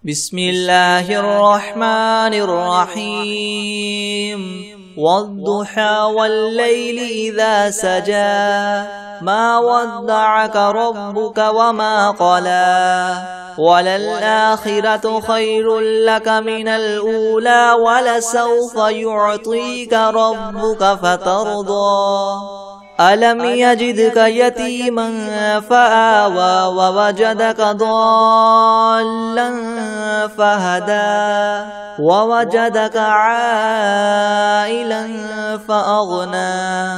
بسم الله الرحمن الرحيم والضحى والليل إذا سجى ما ودعك ربك وما قلى وللآخرة خير لك من الأولى ولسوف يعطيك ربك فترضى ألم يجدك يتيما فآوى ووجدك ضالا فهدى ووجدك عائلا فأغنى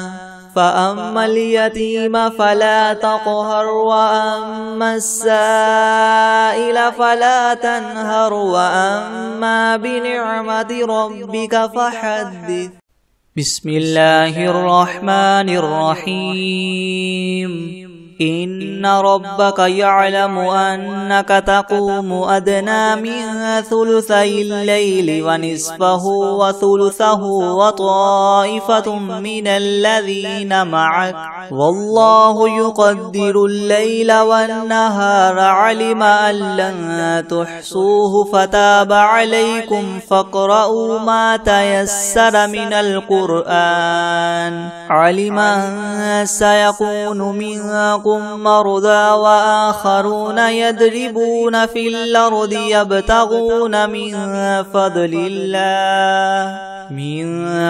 فأما اليتيم فلا تقهر وأما السائل فلا تنهر وأما بنعمة ربك فحدث. بسم الله الرحمن الرحيم إن ربك يعلم أنك تقوم أدنى من ثلثي الليل ونصفه وثلثه وطائفة من الذين معك والله يقدر الليل والنهار علم أن لن تحصوه فتاب عليكم فاقرؤوا ما تيسر من القرآن علم أن سيكون منكم مرضى وآخرون يضربون في الأرض يبتغون من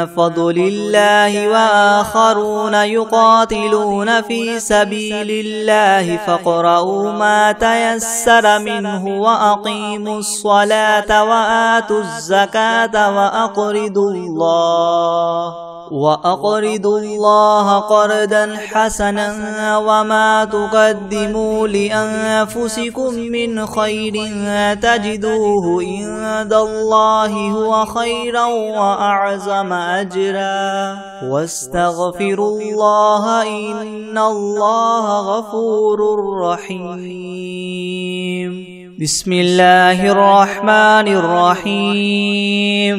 فضل الله وآخرون يقاتلون في سبيل الله فاقرؤوا ما تيسر منه وأقيموا الصلاة وآتوا الزكاة وأقرضوا الله قرضا حسنا وما تقدموا لأنفسكم من خير تجدوه عند الله هو خيرا وأعظم أجرا واستغفروا الله إن الله غفور رحيم. بسم الله الرحمن الرحيم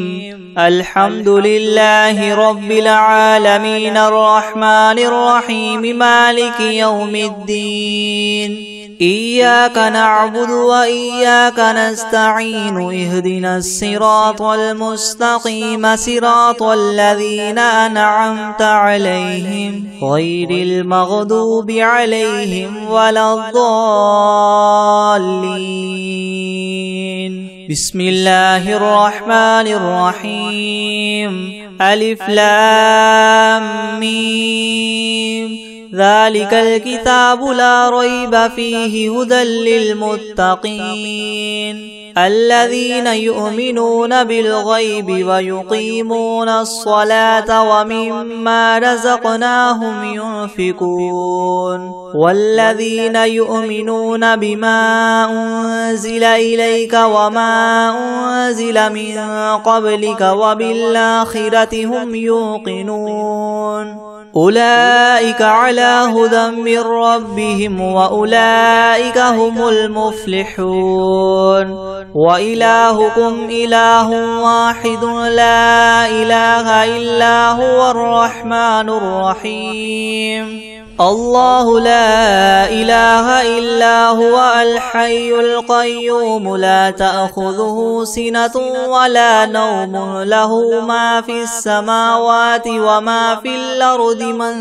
الحمد لله رب العالمين الرحمن الرحيم مالك يوم الدين إياك نعبد وإياك نستعين اهدنا الصراط المستقيم صراط الذين أنعمت عليهم غير المغضوب عليهم ولا الضالين. بسم الله الرحمن الرحيم ألف لام ميم ذلك الكتاب لا ريب فيه هدى للمتقين الذين يؤمنون بالغيب ويقيمون الصلاة ومما رزقناهم ينفقون والذين يؤمنون بما أنزل إليك وما أنزل من قبلك وبالآخرة هم يوقنون أولئك على هدى من ربهم وأولئك هم المفلحون وإلهكم إله واحد لا إله إلا هو الرحمن الرحيم الله لا إله إلا هو الحي القيوم لا تأخذه سنة ولا نوم له ما في السماوات وما في الأرض من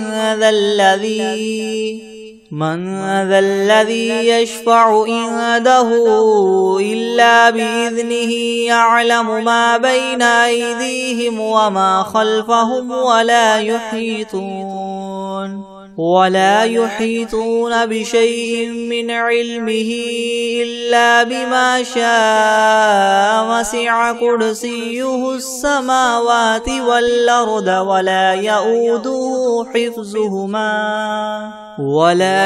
ذا الذي يشفع عنده إلا بإذنه يعلم ما بين أيديهم وما خلفهم ولا يحيطون بشيء من علمه إلا بما شاء وسع كرسيه السماوات والأرض ولا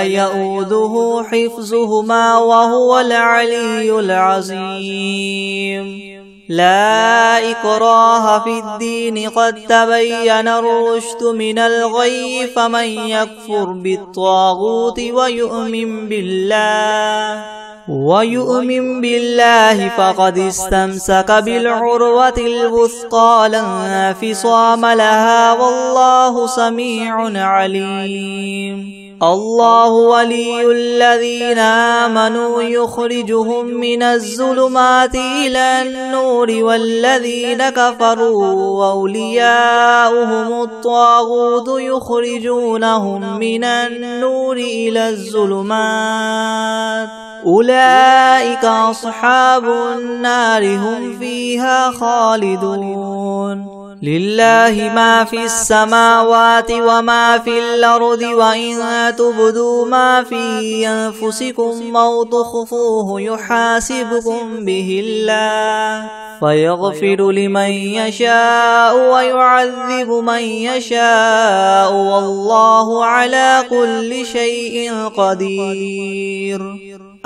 يؤوده حفظهما وهو العلي العظيم. لا إكراه في الدين قد تبين الرشد من الغي فمن يكفر بالطاغوت ويؤمن بالله ويؤمن بالله فقد استمسك بالعروة الوثقى لا انفصام لها والله سميع عليم. الله ولي الذين آمنوا يخرجهم من الظلمات إلى النور والذين كفروا أولياؤهم الطاغوت يخرجونهم من النور إلى الظلمات أولئك أصحاب النار هم فيها خالدون. لله ما في السماوات وما في الأرض وإن تبدوا ما في أنفسكم أو تخفوه يحاسبكم به الله فيغفر لمن يشاء ويعذب من يشاء والله على كل شيء قدير.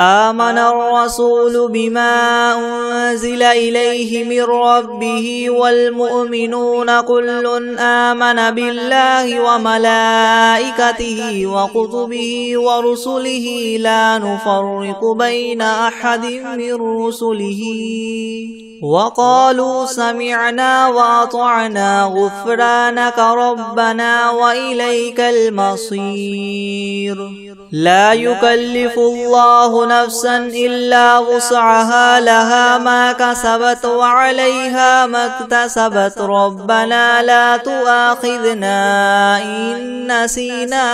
آمن الرسول بما أنزل إليه من ربه والمؤمنون كل آمن بالله وملائكته وكتبه ورسله لا نفرق بين أحد من رسله وقالوا سمعنا وأطعنا غفرانك ربنا وإليك المصير. لا يكلف الله نفسا إلا وسعها لها ما كسبت وعليها ما اكتسبت ربنا لا تؤاخذنا إن نسينا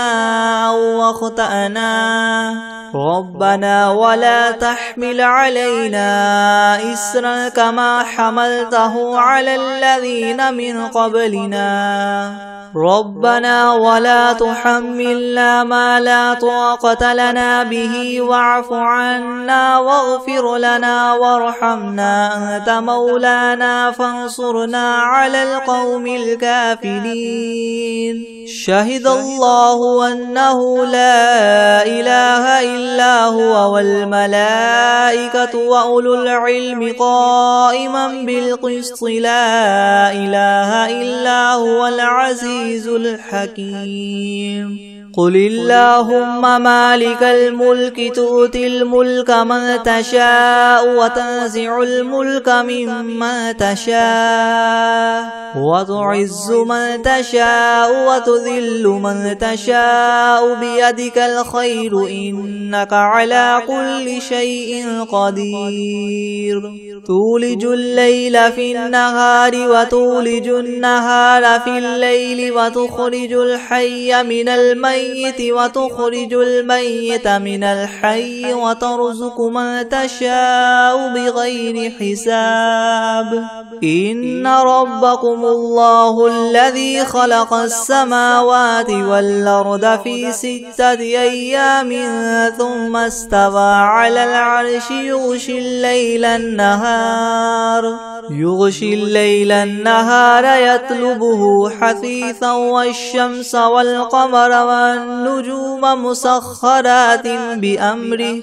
أو أخطأنا ربنا ولا تحمل علينا إسرا كما حملته على الذين من قبلنا ربنا ولا تحملنا ما لا طاقة لنا به واعف عنا واغفر لنا وارحمنا أنت مولانا فانصرنا على القوم الكافرين. شهد الله أنه لا إله إلا هو والملائكة وأولو العلم قائما بالقسط لا إله إلا هو العزيز الحكيم. قل اللهم مالك الملك تؤتي الملك من تشاء وتنزع الملك ممن تشاء وتعز من تشاء وتذل من تشاء بيدك الخير إنك على كل شيء قدير. تولج الليل في النهار وتولج النهار في الليل وتخرج الحي من الميت وتخرج الميت من الحي وترزق من تشاء بغير حساب. إن ربكم الله الذي خلق السماوات والأرض في 6 أيام ثم استوى على العرش يغشي الليل النهار يطلبه حثيثا والشمس والقمر والنجوم مسخرات بأمره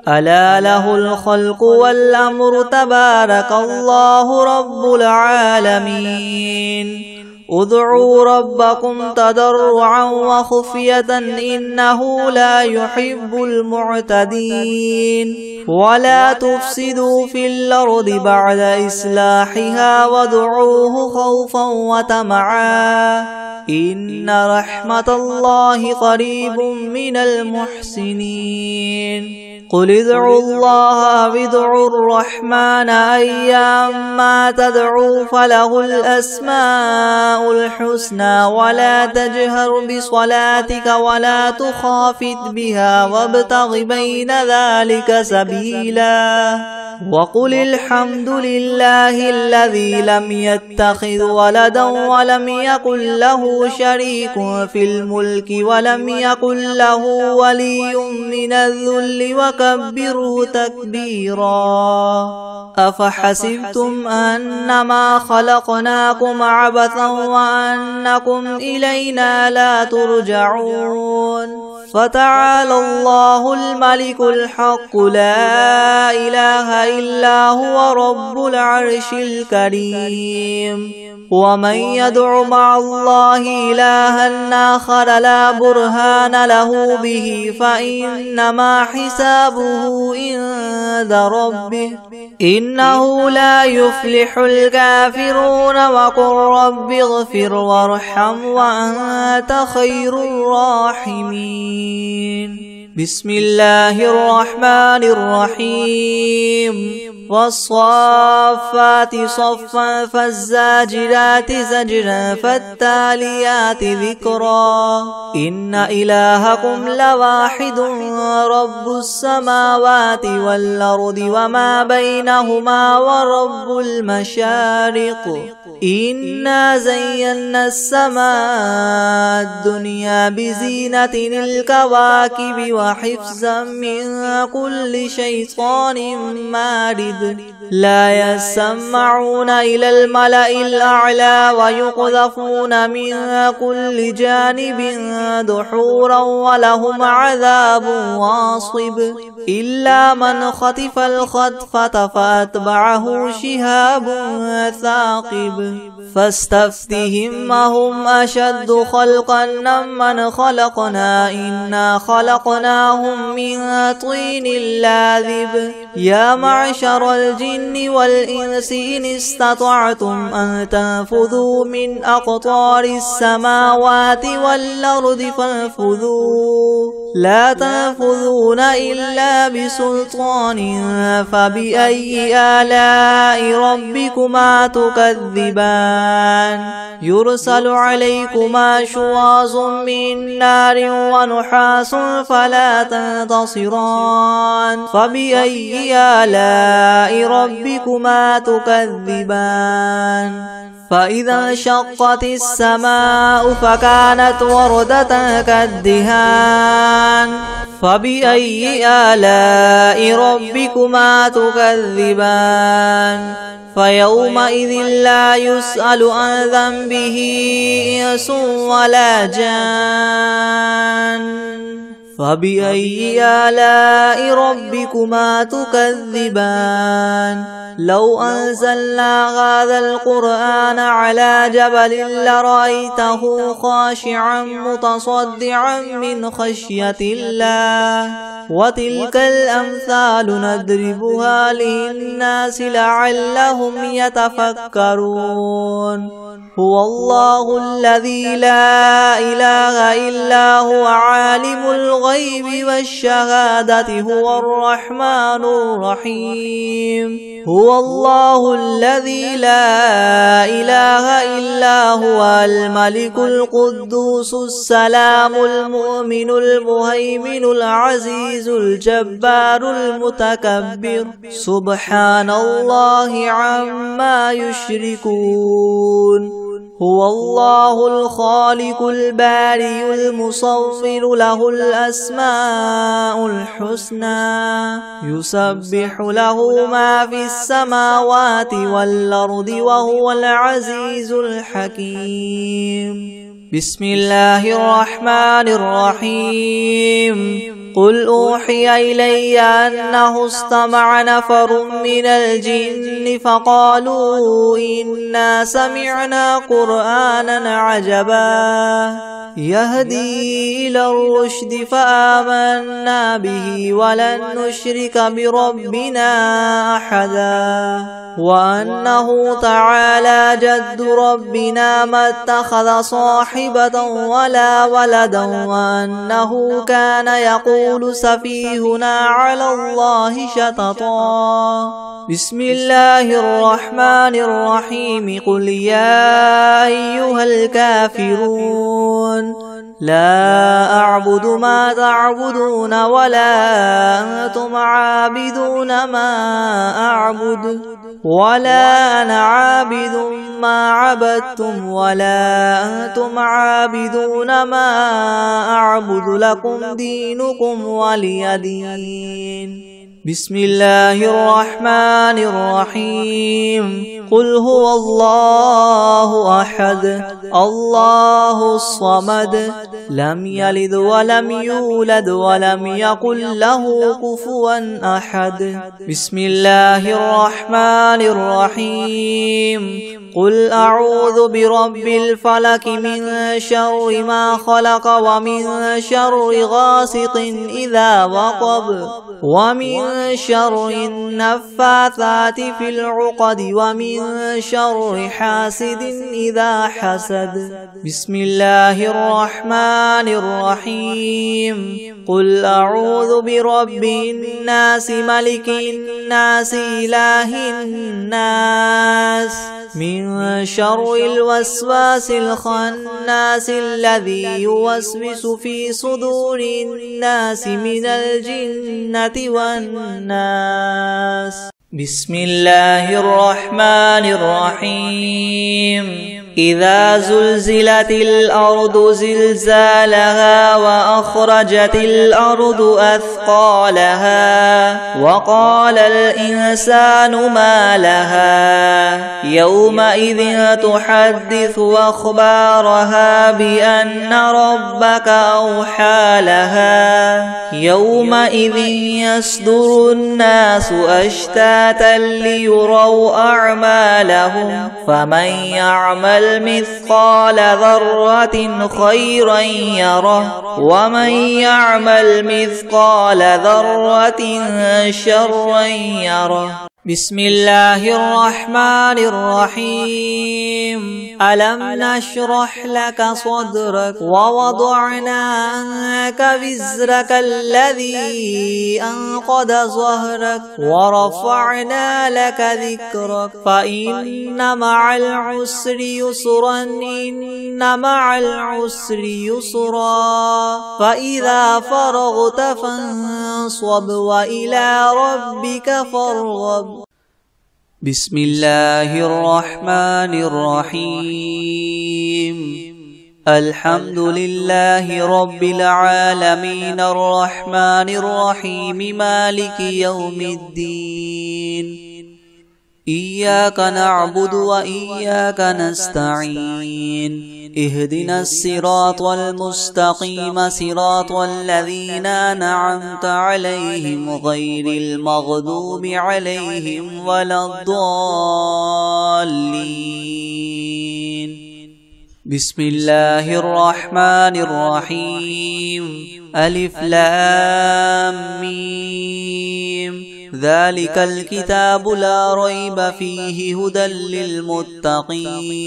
ألا له الخلق والأمر تبارك الله رب العالمين. ادعوا ربكم تضرعا وخفية إنه لا يحب المعتدين. ولا تفسدوا في الأرض بعد إصلاحها وادعوه خوفا وطمعا إن رحمة الله قريب من المحسنين. قل ادعوا الله أو ادعوا الرحمن أيما تدعوا فله الأسماء الحسنى ولا تجهر بصلاتك ولا تخافت بها وابتغ بين ذلك سبيلا. وقل الحمد لله الذي لم يتخذ ولدا ولم يكن له شريك في الملك ولم يكن له ولي من الذل وكبره تكبيرا. أفحسبتم أنما خلقناكم عبثا وأنكم إلينا لا ترجعون. فتعالى الله الملك الحق لا إله إلا هو رب العرش الكريم. ومن يدع مع الله إلها آخر لا برهان له به فإنما حسابه عند ربه إنه لا يفلح الكافرون وقل رب اغفر وارحم وأنت خير الراحمين. بسم الله الرحمن الرحيم. والصافات صفا فالزاجرات زجرا فالتاليات ذكرا إن إلهكم لواحد رب السماوات والأرض وما بينهما ورب المشارق إنا زينا السماء الدنيا بزينة الكواكب وحفظا من كل شيطان مارد لا يسمعون إلى الملأ الأعلى ويقذفون من كل جانب دحورا ولهم عذاب واصب إلا من خطف الخطفة فأتبعه شهاب ثاقب فاستفتهم أهم أشد خلقا ممن خلقنا إنا خلقناهم من طين لاذب يا معشر الجن والإنس إن استطعتم أن تنفذوا من أقطار السماوات والأرض فانفذوا لا تنفذون إلا بسلطان فبأي آلاء ربكما تكذبان يرسل عليكما شواظ من نار ونحاس فلا تنتصران فبأي آلاء ربكما تكذبان فإذا انشقت السماء فكانت وردة كالدهان فبأي آلاء ربكما تكذبان فيومئذ لا يسأل عن ذنبه إنس ولا جان فبأي آلاء ربكما تكذبان لو أنزلنا هذا القرآن على جبل لرأيته خاشعا متصدعا من خشية الله وتلك الأمثال نضربها للناس لعلهم يتفكرون هو الله الذي لا إله إلا هو عالم الغيب والشهادة هو الرحمن الرحيم هو الله الذي لا إله إلا هو الملك القدوس السلام المؤمن المهيمن العزيز الجبار المتكبر سبحان الله عما يشركون هو الله الخالق البارئ المصور له الأسماء الحسنى يسبح له ما في السماوات والأرض وهو العزيز الحكيم بسم الله الرحمن الرحيم قل أوحي إلي أنه استمع نفر من الجن فقالوا إنا سمعنا قرآنا عجبا يهدي إلى الرشد فآمنا به ولن نشرك بربنا أحدا وأنه تعالى جد ربنا ما اتخذ صاحبة ولا ولدا وأنه كان يقول سفيهنا على الله شططا بسم الله الرحمن الرحيم قل يا أيها الكافرون لا أعبد ما تعبدون ولا أنتم عابدون ما أعبد ولا أنا عابد ما عبدتم ولا أنتم عابدون ما أعبد لكم دينكم ولي دين بسم الله الرحمن الرحيم قل هو الله أحد الله الصمد لم يلد ولم يولد ولم يكن له كفوا أحد بسم الله الرحمن الرحيم قل أعوذ برب الفلك من شر ما خلق ومن شر غاسق إذا وقب ومن شر النفاثات في العقد ومن شر حاسد إذا حسد بسم الله الرحمن الرحيم قل أعوذ برب الناس ملك الناس إله الناس من شر الوسواس الخناس الذي يوسوس في صدور الناس من الجنة والناس بسم الله الرحمن الرحيم إذا زلزلت الأرض زلزالها وأخرجت الأرض أثقالها وقال الإنسان ما لها يومئذ تحدث أخبارها بأن ربك أوحى لها يومئذ يصدر الناس أشتاتا ليروا أعمالهم فمن يعمل مثقال ذرة خيرا يره ومن يعمل مثقال ذرة شرا يره بسم الله الرحمن الرحيم ألم نشرح لك صدرك ووضعنا عنك وزرك الذي أنقض ظهرك ورفعنا لك ذكرك فإن مع العسر يسرا إن مع العسر يسرا فإذا فرغت فانصب وإلى ربك فارغب بسم الله الرحمن الرحيم الحمد لله رب العالمين الرحمن الرحيم مالك يوم الدين إياك نعبد وإياك نستعين اهدنا الصراط المستقيم صراط الذين أنعمت عليهم غير المغضوب عليهم ولا الضالين بسم الله الرحمن الرحيم ألف لام ميم ذلك الكتاب لا ريب فيه هدى للمتقين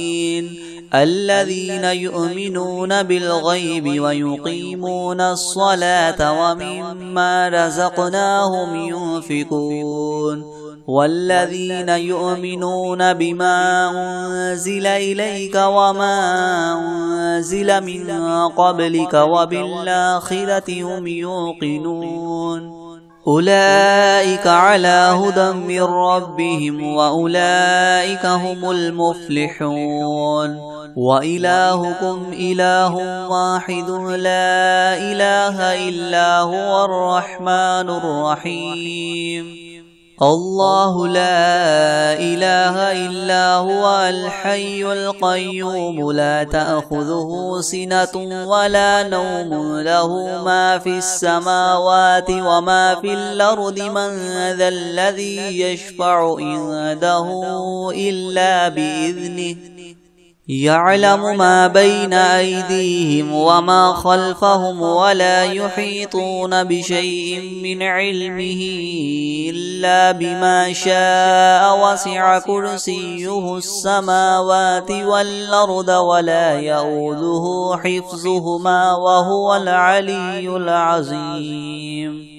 الذين يؤمنون بالغيب ويقيمون الصلاة ومما رزقناهم ينفقون والذين يؤمنون بما أنزل إليك وما أنزل من قبلك وبالآخرة هم يوقنون أولئك على هدى من ربهم وأولئك هم المفلحون وإلهكم إله واحد لا إله إلا هو الرحمن الرحيم الله لا إله إلا هو الحي القيوم لا تأخذه سنة ولا نوم له ما في السماوات وما في الأرض من ذا الذي يشفع عنده إلا بإذنه يعلم ما بين أيديهم وما خلفهم ولا يحيطون بشيء من علمه إلا بما شاء وسع كرسيه السماوات والأرض ولا يؤوده حفظهما وهو العلي العظيم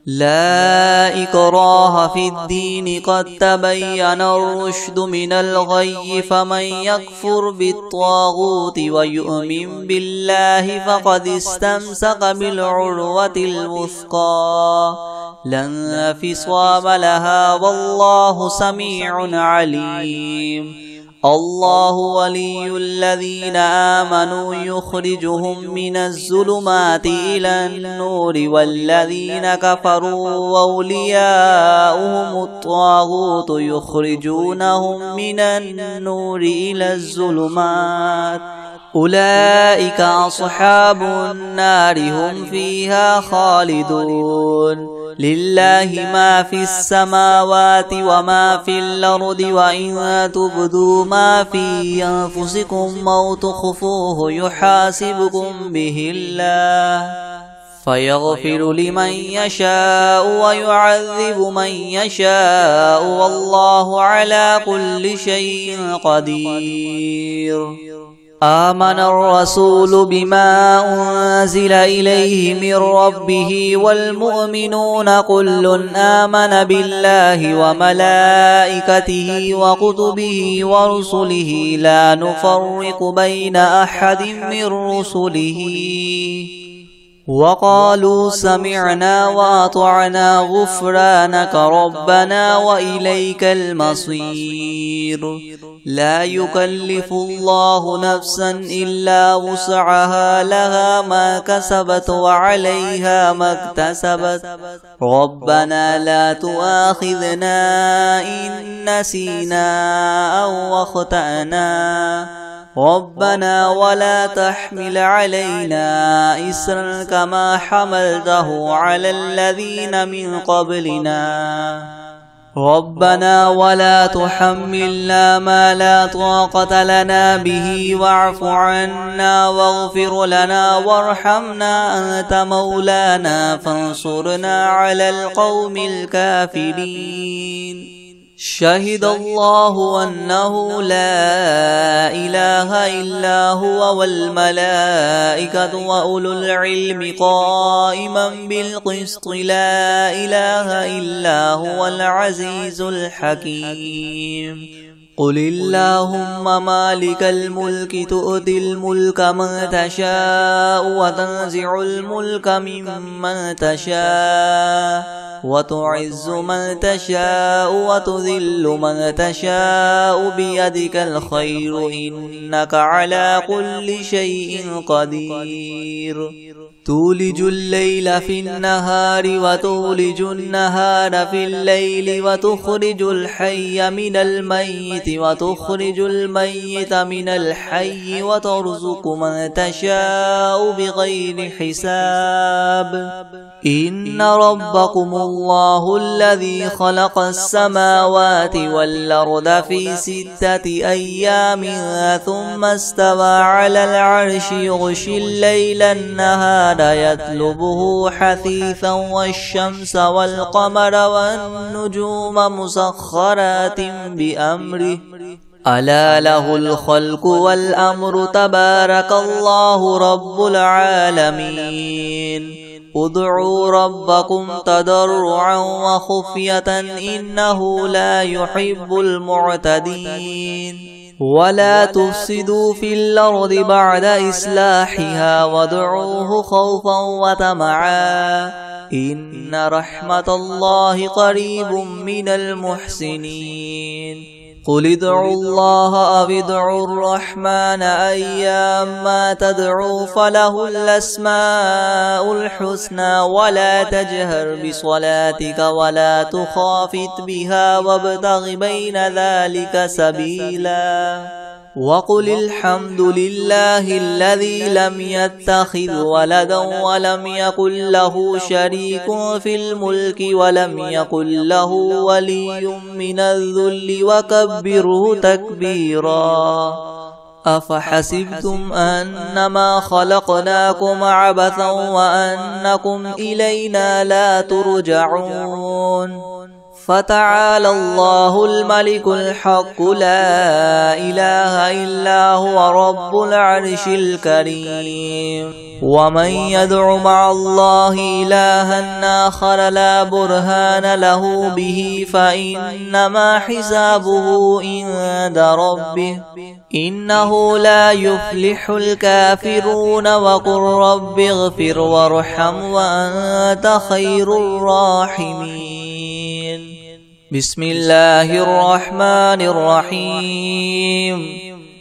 لا إكراه في الدين قد تبين الرشد من الغي فمن يكفر بالطاغوت ويؤمن بالله فقد استمسك بالعروة الوثقى لا انفصام لها والله سميع عليم الله ولي الذين آمنوا يخرجهم من الظلمات إلى النور والذين كفروا أولياؤهم الطاغوت يخرجونهم من النور إلى الظلمات أولئك أصحاب النار هم فيها خالدون لله ما في السماوات وما في الأرض وإن تبدوا ما في أنفسكم أو تخفوه يحاسبكم به الله فيغفر لمن يشاء ويعذب من يشاء والله على كل شيء قدير آمن الرسول بما أنزل إليه من ربه والمؤمنون كل آمن بالله وملائكته وكتبه ورسله لا نفرق بين أحد من رسله وقالوا سمعنا وأطعنا غفرانك ربنا وإليك المصير لا يكلف الله نفسا إلا وسعها لها ما كسبت وعليها ما اكتسبت ربنا لا تؤاخذنا إن نسينا أو أخطأنا ربنا ولا تحمل علينا إسرا كما حملته على الذين من قبلنا ربنا ولا تحملنا ما لا طاقة لنا به واعف عنا واغفر لنا وارحمنا أنت مولانا فانصرنا على القوم الكافرين شهد الله أنه لا إله إلا هو والملائكة وأولو العلم قائما بالقسط لا إله إلا هو العزيز الحكيم قل اللهم مالك الملك تؤتي الملك من تشاء وتنزع الملك ممن تشاء وتعز من تشاء وتذل من تشاء بيدك الخير إنك على كل شيء قدير تولج الليل في النهار وتولج النهار في الليل وتخرج الحي من الميت وتخرج الميت من الحي وترزق من تشاء بغير حساب إن ربكم الله الذي خلق السماوات والأرض في 6 أيام ثم استوى على العرش يغشي الليل النهار يطلبه حثيثا والشمس والقمر والنجوم مسخرات بأمره ألا له الخلق والأمر تبارك الله رب العالمين ادعوا ربكم تضرعا وخفية إنه لا يحب المعتدين ولا تفسدوا في الأرض بعد إصلاحها وادعوه خوفا وطمعا إن رحمة الله قريب من المحسنين قل ادعوا الله أو ادعوا الرحمن أيما تدعوا فله الأسماء الحسنى ولا تجهر بصلاتك ولا تخافت بها وابتغ بين ذلك سبيلا وقل الحمد لله الذي لم يتخذ ولدا ولم يكن له شريك في الملك ولم يكن له ولي من الذل وكبره تكبيرا أفحسبتم أنما خلقناكم عبثا وأنكم إلينا لا ترجعون فتعالى الله الملك الحق لا إله إلا هو رب العرش الكريم ومن يدع مع الله إلها آخر لا برهان له به فإنما حسابه عند ربه إنه لا يفلح الكافرون وقل رب اغفر وارحم وأنت خير الراحمين بسم الله الرحمن الرحيم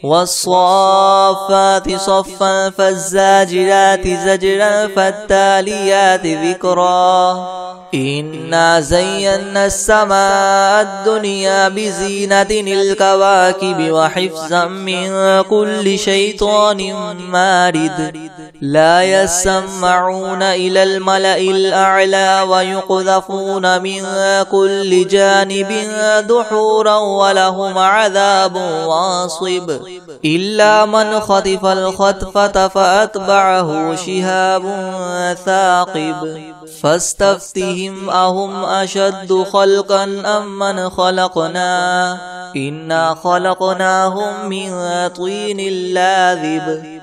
والصافات صفا فالزاجرات زجرا فالتاليات ذكرا إنا زينا السماء الدنيا بزينة الكواكب وحفظا من كل شيطان مارد لا يسمعون إلى الملأ الأعلى ويقذفون من كل جانب دحورا ولهم عذاب واصب إلا من خطف الخطفة فأتبعه شهاب ثاقب فاستفتهم أهم أشد خلقا أم من خلقنا إنا خلقناهم من طين لاذب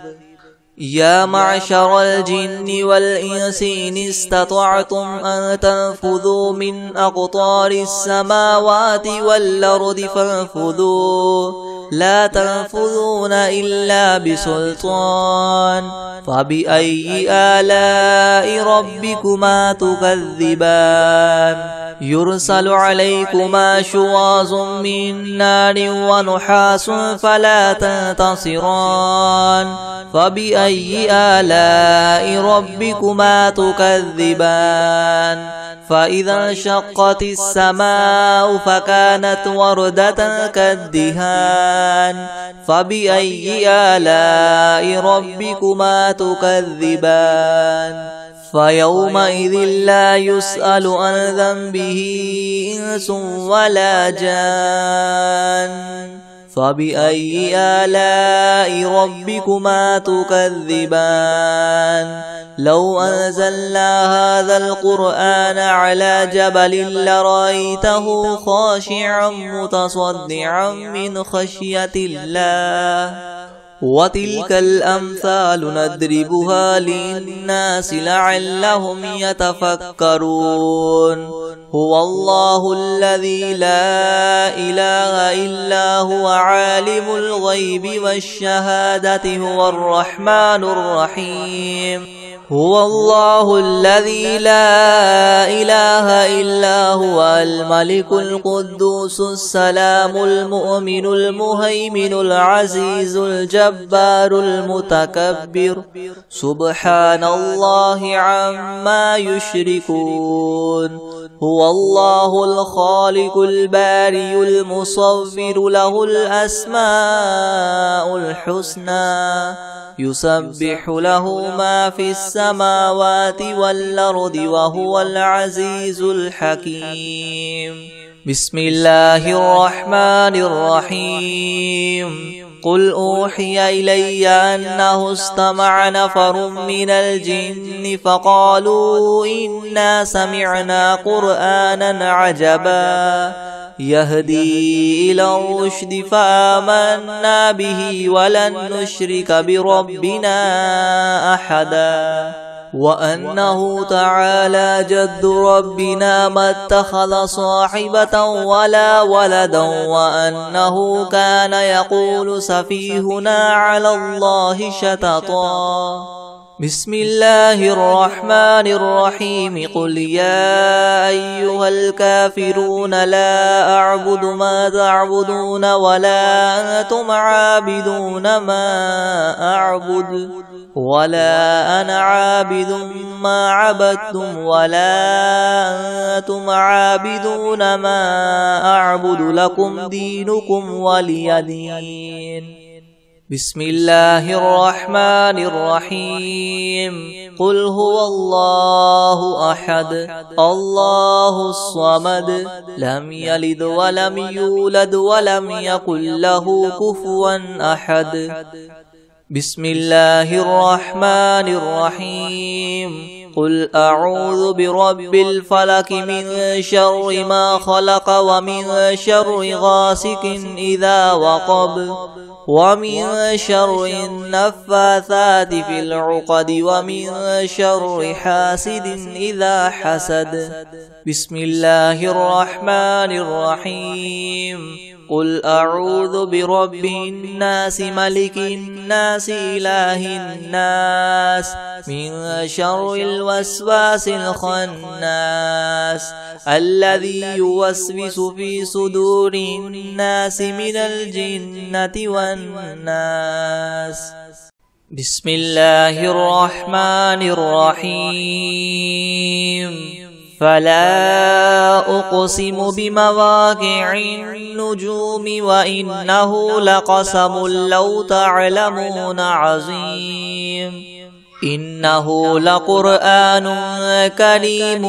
يا معشر الجن والإنس إن استطعتم أن تنفذوا من أقطار السماوات والأرض فانفذوا لا تنفذون إلا بسلطان فبأي آلاء ربكما تكذبان يرسل عليكما شواظ من نار ونحاس فلا تنتصران فبأي آلاء ربكما تكذبان فإذا انشقت السماء فكانت وردة كالدهان فبأي آلاء ربكما تكذبان فيومئذ لا يسأل عن ذنبه إنس ولا جان فبأي آلاء ربكما تكذبان لو أنزلنا هذا القرآن على جبل لرأيته خاشعا متصدعا من خشية الله وتلك الأمثال نضربها للناس لعلهم يتفكرون هو الله الذي لا إله إلا هو عالم الغيب والشهادة هو الرحمن الرحيم هو الله الذي لا إله إلا هو الملك القدوس السلام المؤمن المهيمن العزيز الجبار المتكبر سبحان الله عما يشركون هو الله الخالق البارئ المصور له الأسماء الحسنى يسبح له ما في السماوات والأرض وهو العزيز الحكيم بسم الله الرحمن الرحيم قل أوحي إلي أنه استمع نفر من الجن فقالوا إنا سمعنا قرآنا عجبا يهدي إلى الرشد فآمنا به ولن نشرك بربنا أحدا وأنه تعالى جد ربنا ما اتخذ صاحبة ولا ولدا وأنه كان يقول سفيهنا على الله شططا بسم الله الرحمن الرحيم قل يا أيها الكافرون لا أعبد ما تعبدون ولا أنتم عابدون ما أعبد ولا أنا عابد ما عبدتم ولا أنتم عابدون ما أعبد لكم دينكم ولي دين بسم الله الرحمن الرحيم قل هو الله أحد الله الصمد لم يلد ولم يولد ولم يكن له كفوا أحد بسم الله الرحمن الرحيم قل أعوذ برب الفلك من شر ما خلق ومن شر غاسق إذا وقب ومن شر النفاثات في العقد ومن شر حاسد إذا حسد بسم الله الرحمن الرحيم قل أعوذ برب الناس ملك الناس إله الناس من شر الوسواس الخناس الذي يوسوس في صدور الناس من الجنة والناس. بسم الله الرحمن الرحيم. فلا أقسم بمواقع النجوم وإنه لقسم لو تعلمون عظيم. إنه لقرآن كريم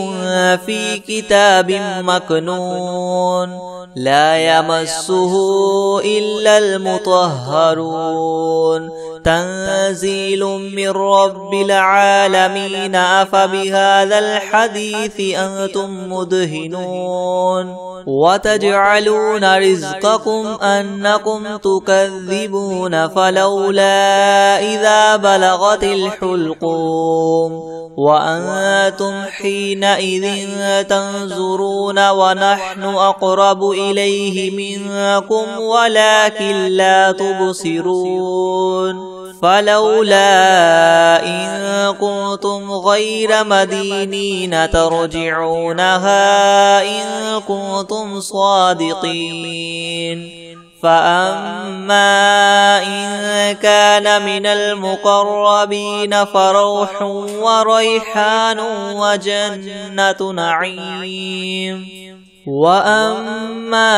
في كتاب مكنون لا يمسه إلا المطهرون تنزيل من رب العالمين. أفبهذا الحديث أنتم مدهنون وتجعلون رزقكم أنكم تكذبون فلولا إذا بلغت الحلقوم وأنتم حينئذ تنظرون ونحن أقرب إليه منكم ولكن لا تبصرون. فلولا إن كنتم غير مدينين ترجعونها إن كنتم صادقين. فأما إن كان من المقربين فروح وريحان وجنة نعيم. وأما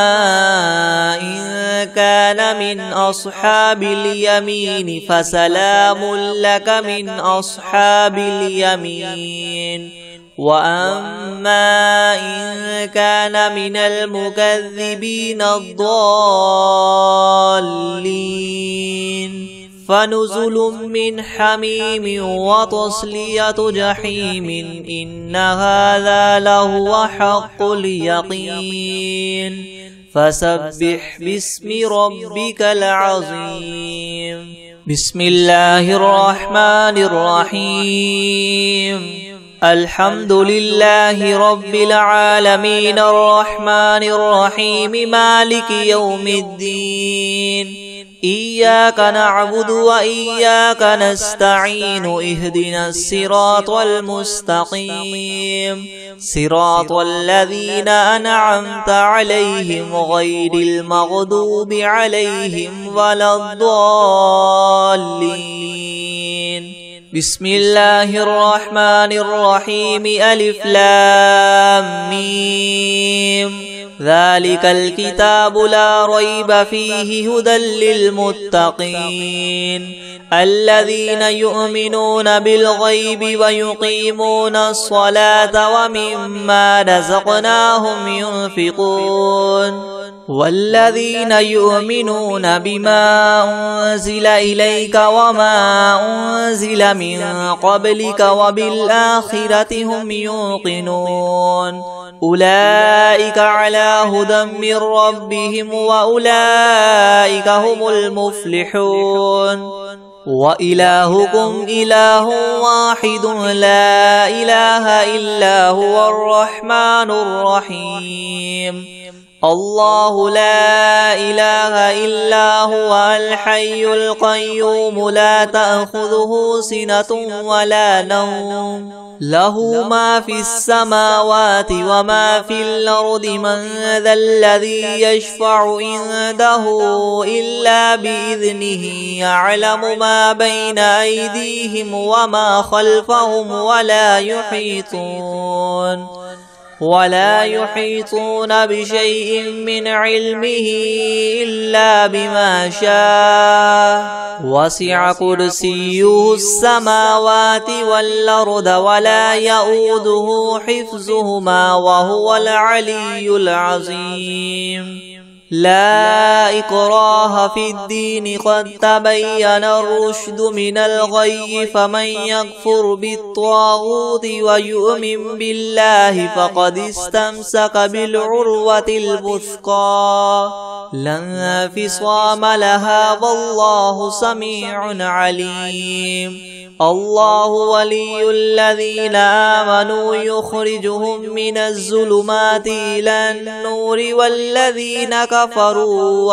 إن كان من أصحاب اليمين فسلام لك من أصحاب اليمين. وأما إن كان من المكذبين الضالين فنزل من حميم وتصلية جحيم. إن هذا لهو حق اليقين. فسبح باسم ربك العظيم. بسم الله الرحمن الرحيم. الحمد لله رب العالمين الرحمن الرحيم مالك يوم الدين. إياك نعبد وإياك نستعين. اهدنا الصراط المستقيم صراط الذين أنعمت عليهم غير المغضوب عليهم ولا الضالين. بسم الله الرحمن الرحيم. ألف لام ميم. ذلك الكتاب لا ريب فيه هدى للمتقين الذين يؤمنون بالغيب ويقيمون الصلاة ومما رزقناهم ينفقون. والذين يؤمنون بما أنزل إليك وما أنزل من قبلك وبالآخرة هم يوقنون. أولئك على هدى من ربهم وأولئك هم المفلحون. وإلهكم إله واحد لا إله إلا هو الرحمن الرحيم. الله لا إله إلا هو الحي القيوم لا تأخذه سنة ولا نوم له ما في السماوات وما في الأرض. من ذا الذي يشفع عنده إلا بإذنه. يعلم ما بين أيديهم وما خلفهم ولا يحيطون بشيء من علمه إلا بما شاء. وسع كرسيه السماوات والأرض ولا يؤوده حفظهما وهو العلي العظيم. لا إكراه في الدين قد تبين الرشد من الغي. فمن يكفر بالطاغوت ويؤمن بالله فقد استمسك بالعروة الوثقى لا انفصام لها والله سميع عليم. الله ولي الذين آمنوا يخرجهم من الظلمات إلى النور والذين كفروا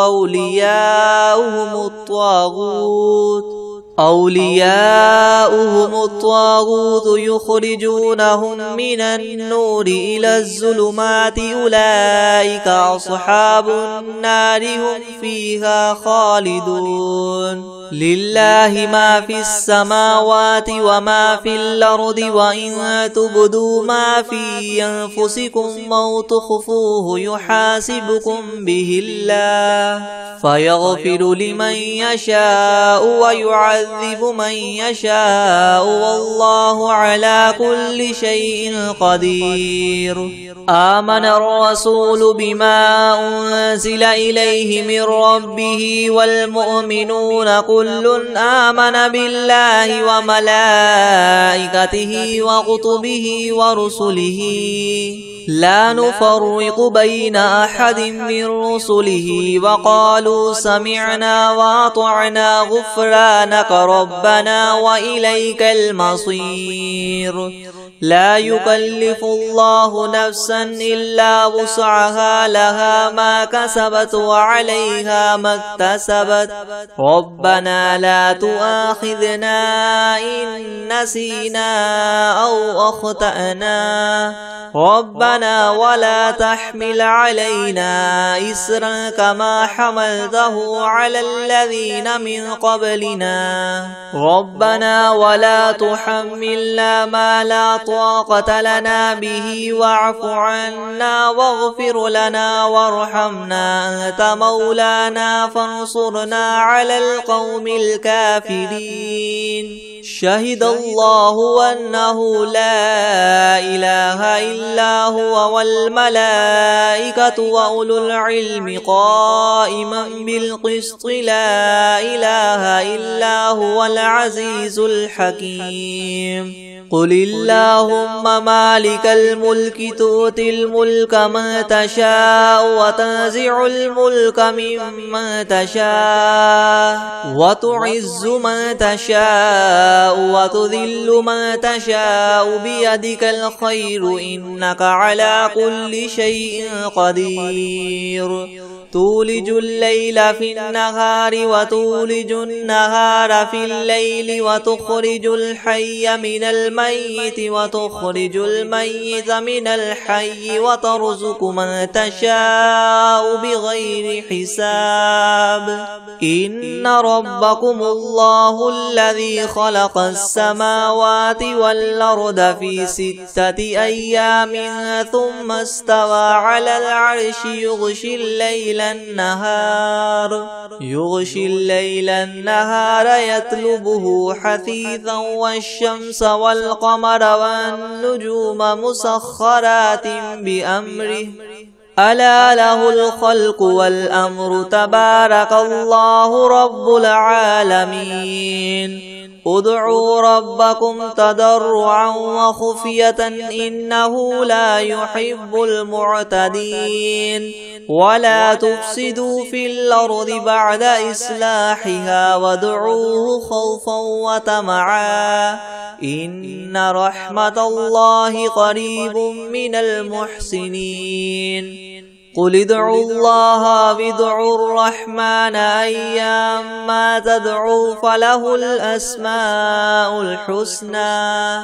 أولياؤهم الطاغوت يخرجونهم من النور إلى الظلمات أولئك أصحاب النار هم فيها خالدون لله ما في السماوات وما في الأرض وإن تبدوا ما في أنفسكم أو تخفوه يحاسبكم به الله فيغفر لمن يشاء ويعذب من يشاء والله على كل شيء قدير آمن الرسول بما أنزل إليه من ربه والمؤمنون كل آمن بالله وملائكته وكتبه ورسله لا نفرق بين أحد من رسله وقالوا سمعنا وأطعنا غفرانك ربنا وإليك المصير لا يكلف الله نفسا إلا وسعها لها ما كسبت وعليها ما اكتسبت ربنا لا تؤاخذنا إن نسينا أو أخطأنا ربنا ولا تحمل علينا إسرا كما حملته على الذين من قبلنا ربنا ولا تحملنا ما لا طاقة لنا به واعف عنا واغفر لنا وارحمنا أنت مولانا فانصرنا على القوم الكافرين شهد الله أنه لا إله إلا هو والملائكة وأولو العلم قائما بالقسط لا إله إلا هو العزيز الحكيم قل اللهم مالك الملك تؤتي الملك من تشاء وتنزع الملك ممن تشاء وتعز من تشاء وتذل من تشاء بيدك الخير إنك على كل شيء قدير تولج الليل في النهار وتولج النهار في الليل وتخرج الحي من الميت وتخرج الميت من الحي وترزق من تشاء بغير حساب إن ربكم الله الذي خلق السماوات والأرض في 6 أيام ثم استوى على العرش يغشي الليل النهار يطلبه حثيثا والشمس والقمر والنجوم مسخرات بأمره ألا له الخلق والأمر تبارك الله رب العالمين ادعوا ربكم تضرعا وخفية إنه لا يحب المعتدين ولا تفسدوا في الأرض بعد إصلاحها وادعوه خوفا وطمعا إن رحمة الله قريب من المحسنين قل ادعوا الله وادعوا الرحمن أيما تدعوا فله الأسماء الحسنى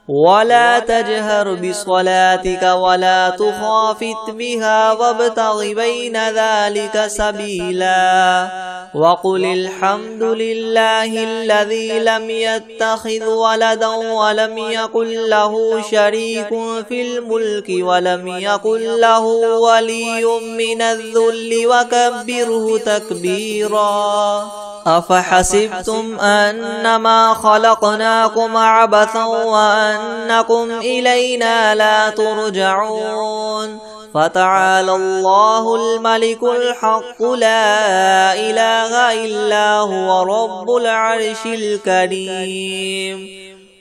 ولا تجهر بصلاتك ولا تخافت بها وابتغ بين ذلك سبيلا وقل الحمد لله الذي لم يتخذ ولدا ولم يكن له شريك في الملك ولم يكن له ولي من الذل وكبره تكبيرا أفحسبتم أنما خلقناكم عبثا وأنكم إلينا لا ترجعون فتعالى الله الملك الحق لا إله إلا هو رب العرش الكريم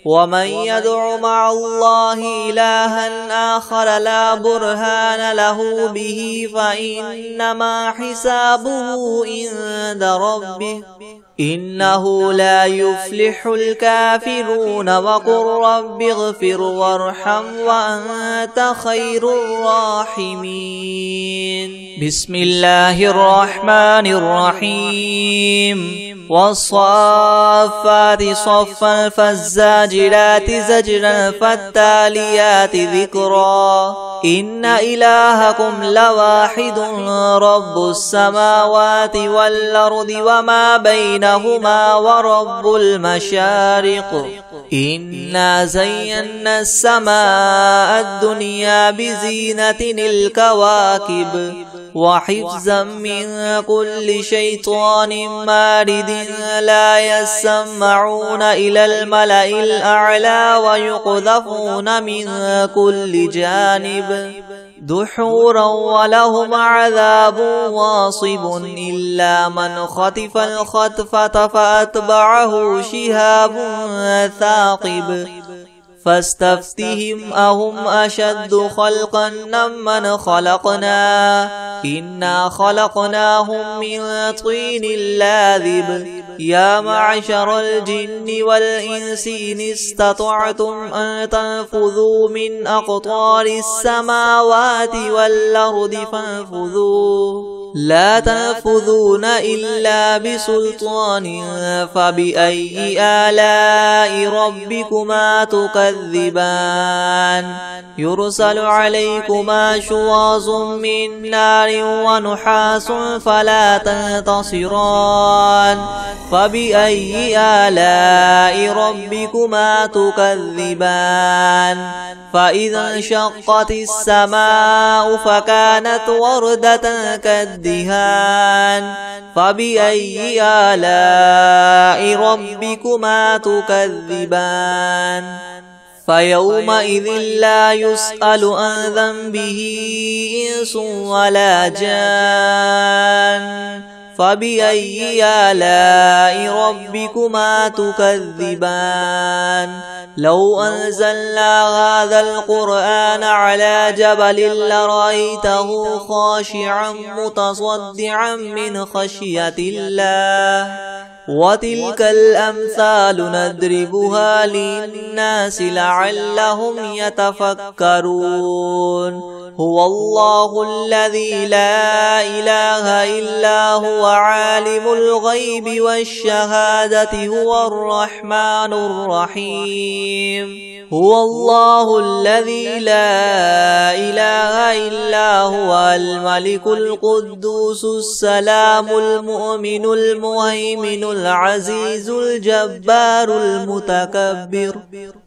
ومن يدع مع الله إلها آخر لا برهان له به فإنما حسابه عند ربه إنه لا يفلح الكافرون وقل رب اغفر وارحم وأنت خير الراحمين بسم الله الرحمن الرحيم والصافات صفا فالزاجرات زجرا فالتاليات ذكرا إن إلهكم لواحد رب السماوات والأرض وما بينهما ورب المشارق إنا زينا السماء الدنيا بزينة الكواكب وحفظا من كل شيطان مارد لا يسمعون إلى الملأ الأعلى ويقذفون من كل جانب دحورا ولهم عذاب واصب إلا من خطف الخطفة فأتبعه شهاب ثاقب فاستفتهم أهم أشد خلقا ممن خلقنا إنا خلقناهم من طين لاذب يا معشر الجن والإنس إن استطعتم أن تنفذوا من أقطار السماوات والأرض فانفذوا لا تنفذون إلا بسلطان فبأي آلاء ربكما تكذبان يرسل عليكما شواظ من نار ونحاس فلا تنتصران فبأي آلاء ربكما تكذبان فإذا انشقت السماء فكانت وردة كالدهان فبأي آلاء ربكما تكذبان فيومئذ لا يسأل عن ذنبه إنس ولا جان فبأي آلاء ربكما تكذبان لو أنزلنا هذا القرآن على جبل لرأيته خاشعا متصدعا من خشية الله وتلك الأمثال نضربها للناس لعلهم يتفكرون هو الله الذي لا إله إلا هو عالم الغيب والشهادة هو الرحمن الرحيم هو الله الذي لا إله إلا هو الملك القدوس السلام المؤمن المهيمن العزيز الجبار المتكبر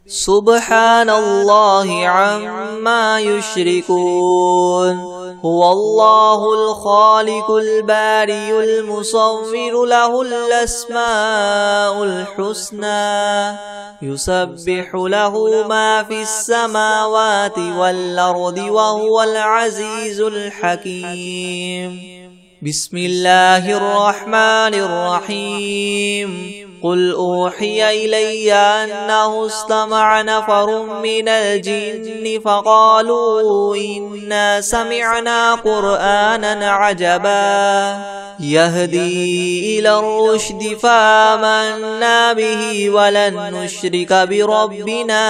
سبحان الله عما يشركون هو الله الخالق البارئ المصور له الأسماء الحسنى يسبح له ما في السماوات والأرض وهو العزيز الحكيم بسم الله الرحمن الرحيم قل أوحي إلي أنه استمع نفر من الجن فقالوا إنا سمعنا قرآنا عجبا يهدي إلى الرشد فآمنا به ولن نشرك بربنا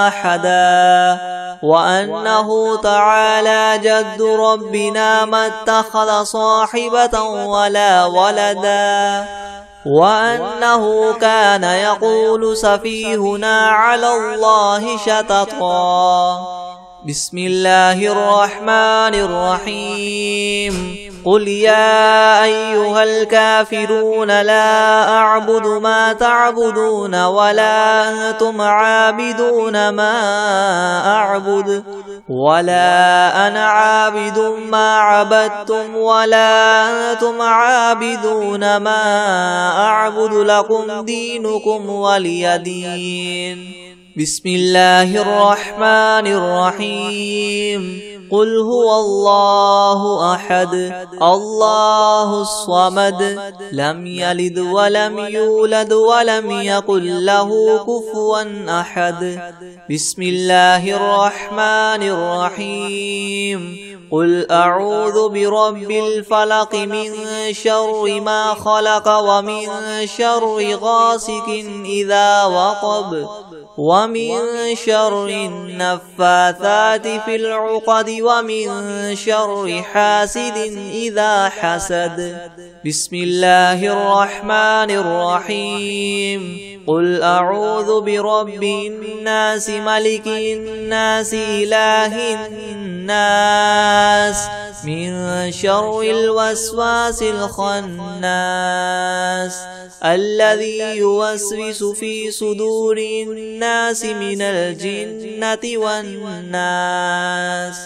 أحدا وأنه تعالى جد ربنا ما اتخذ صاحبة ولا ولدا وأنه كان يقول سفيهنا على الله شططا بسم الله الرحمن الرحيم قل يا أيها الكافرون لا أعبد ما تعبدون ولا أنتم عابدون ما أعبد ولا أنا عابد ما عبدتم ولا أنتم عابدون ما أعبد لكم دينكم ولي دين بسم الله الرحمن الرحيم قل هو الله أحد الله الصمد لم يلد ولم يولد ولم يكن له كفوا أحد بسم الله الرحمن الرحيم قل أعوذ برب الفلق من شر ما خلق ومن شر غاسق إذا وقب ومن شر النفاثات في العقد ومن شر حاسد إذا حسد بسم الله الرحمن الرحيم قل أعوذ برب الناس ملك الناس إله الناس من شر الوسواس الخناس الذي يوسوس في صدور الناس من الجنة والناس